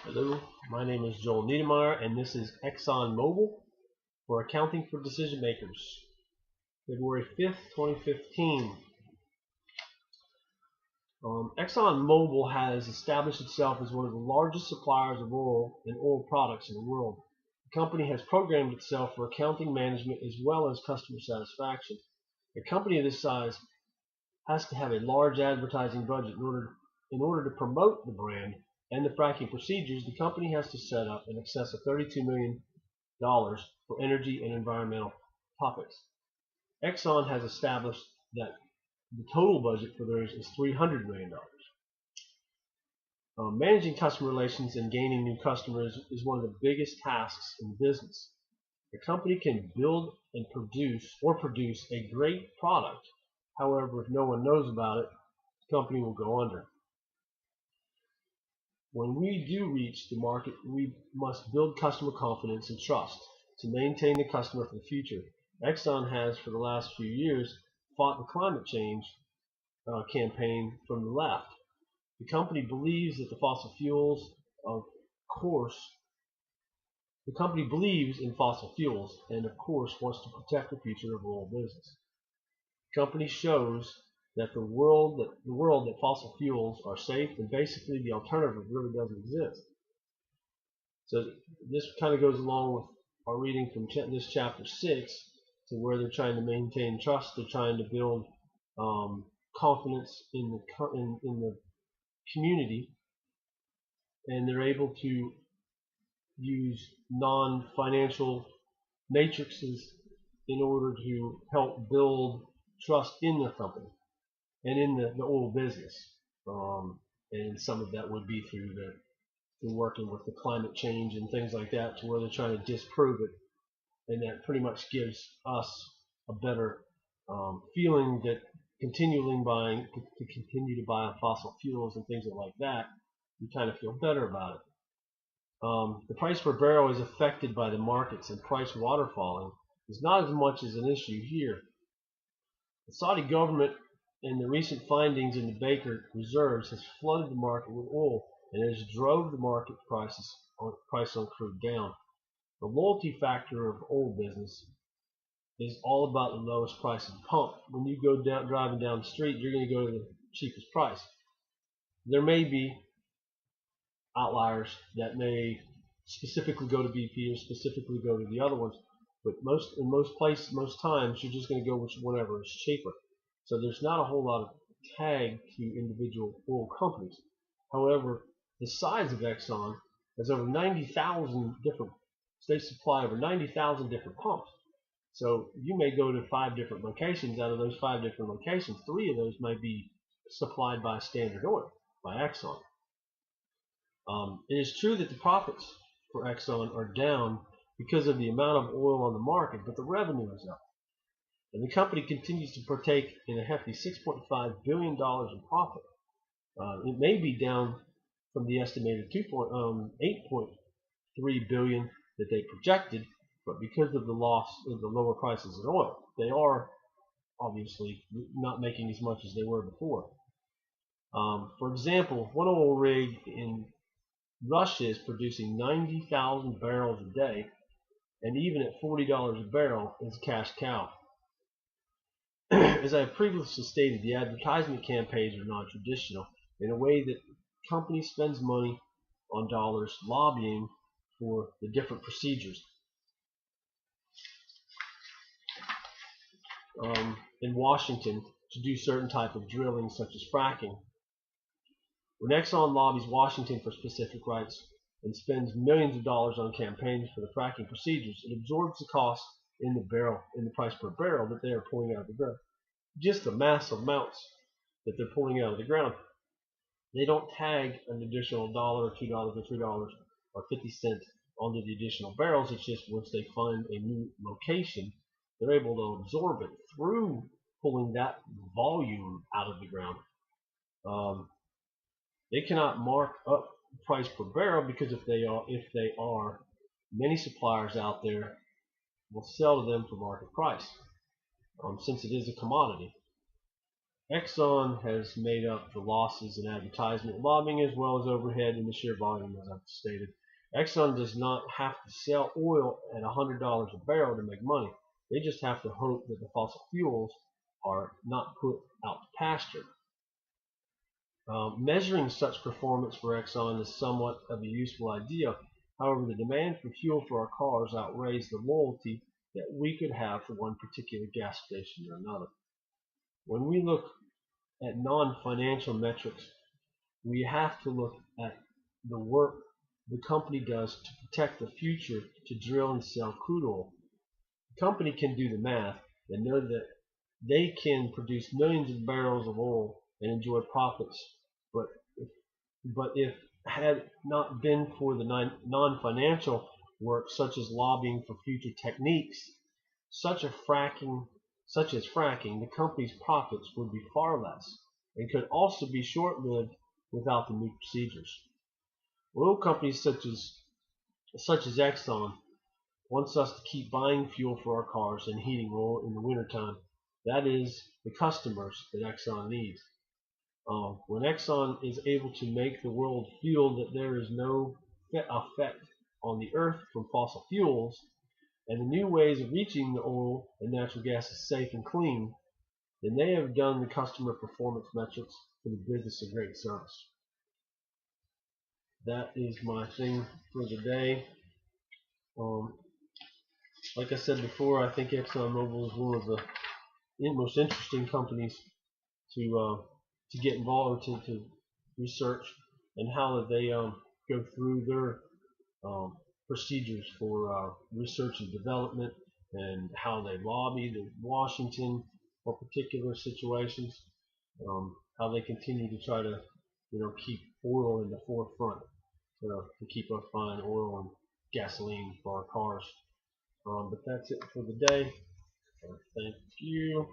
Hello, my name is Joel Niedermeyer, and this is ExxonMobil for Accounting for Decision Makers, February 5th, 2015. ExxonMobil has established itself as one of the largest suppliers of oil and oil products in the world. The company has programmed itself for accounting management as well as customer satisfaction. A company of this size has to have a large advertising budget in order to promote the brand and the fracking procedures. The company has to set up in excess of $32 million for energy and environmental topics. Exxon has established that the total budget for theirs is $300 million. Managing customer relations and gaining new customers is one of the biggest tasks in business. A company can build and produce a great product. However, if no one knows about it, the company will go under. When we do reach the market, we must build customer confidence and trust to maintain the customer for the future. Exxon has, for the last few years, fought the climate change campaign from the left. The company believes that the fossil fuels, the company believes in fossil fuels and, of course, wants to protect the future of oil business. The company shows that the world that fossil fuels are safe, and basically the alternative really doesn't exist. So this kind of goes along with our reading from this chapter 6, to where they're trying to maintain trust. They're trying to build confidence in the community, and they're able to use non-financial matrices in order to help build trust in the company and in the oil business, and some of that would be through working with the climate change and things like that, to where they're trying to disprove it, and that pretty much gives us a better feeling that continue to buy fossil fuels and things like that, you kind of feel better about it. The price per barrel is affected by the markets, and price waterfalling is not as much as an issue here. The Saudi government and the recent findings in the Baker reserves has flooded the market with oil and has drove the market price on crude down. The loyalty factor of oil business is all about the lowest price at the pump. When you go driving down the street, you're going to go to the cheapest price. There may be outliers that may specifically go to BP or specifically go to the other ones, but in most times you're just going to go with whatever is cheaper. So there's not a whole lot of tag to individual oil companies. However, the size of Exxon has over 90,000 different states, supply over 90,000 different pumps. So you may go to 5 different locations. Out of those 5 different locations, 3 of those might be supplied by Standard Oil, by Exxon. It is true that the profits for Exxon are down because of the amount of oil on the market, but the revenue is up. And the company continues to partake in a hefty $6.5 billion in profit. It may be down from the estimated $8.3 billion that they projected, but because of the lower prices in oil, they are obviously not making as much as they were before. For example, one oil rig in Russia is producing 90,000 barrels a day, and even at $40 a barrel is a cash cow. As I have previously stated, the advertisement campaigns are non-traditional in a way that the company spends money on dollars lobbying for the different procedures. In Washington, to do certain type of drilling such as fracking. When Exxon lobbies Washington for specific rights and spends millions of dollars on campaigns for the fracking procedures, it absorbs the cost in the price per barrel that they are pulling out of the ground. Just the massive amounts that they're pulling out of the ground. They don't tag an additional $1 or $2 or $3 or 50 cents onto the additional barrels. It's just once they find a new location, they're able to absorb it through pulling that volume out of the ground. They cannot mark up the price per barrel, because if they are, many suppliers out there will sell to them for market price, since it is a commodity. Exxon has made up the losses in advertisement, lobbying, as well as overhead in the sheer volume, as I've stated. Exxon does not have to sell oil at $100 a barrel to make money. They just have to hope that the fossil fuels are not put out to pasture. Measuring such performance for Exxon is somewhat of a useful idea. However, the demand for fuel for our cars outweighs the loyalty that we could have for one particular gas station or another. When we look at non-financial metrics, we have to look at the work the company does to protect the future to drill and sell crude oil. The company can do the math and know that they can produce millions of barrels of oil and enjoy profits, but if had not been for the non-financial work such as lobbying for future techniques, such as fracking, the company's profits would be far less and could also be short-lived without the new procedures. Oil companies such as Exxon wants us to keep buying fuel for our cars and heating oil in the wintertime. That is the customers that Exxon needs. When Exxon is able to make the world feel that there is no effect on the earth from fossil fuels, and the new ways of reaching the oil and natural gas is safe and clean, then they have done the customer performance metrics for the business a great service. That is my thing for the day. Like I said before, I think ExxonMobil is one of the most interesting companies to get involved to research, and how they go through their procedures for research and development, and how they lobby to Washington for particular situations, how they continue to try to keep oil in the forefront to keep us buying oil and gasoline for our cars. But that's it for the day. Thank you.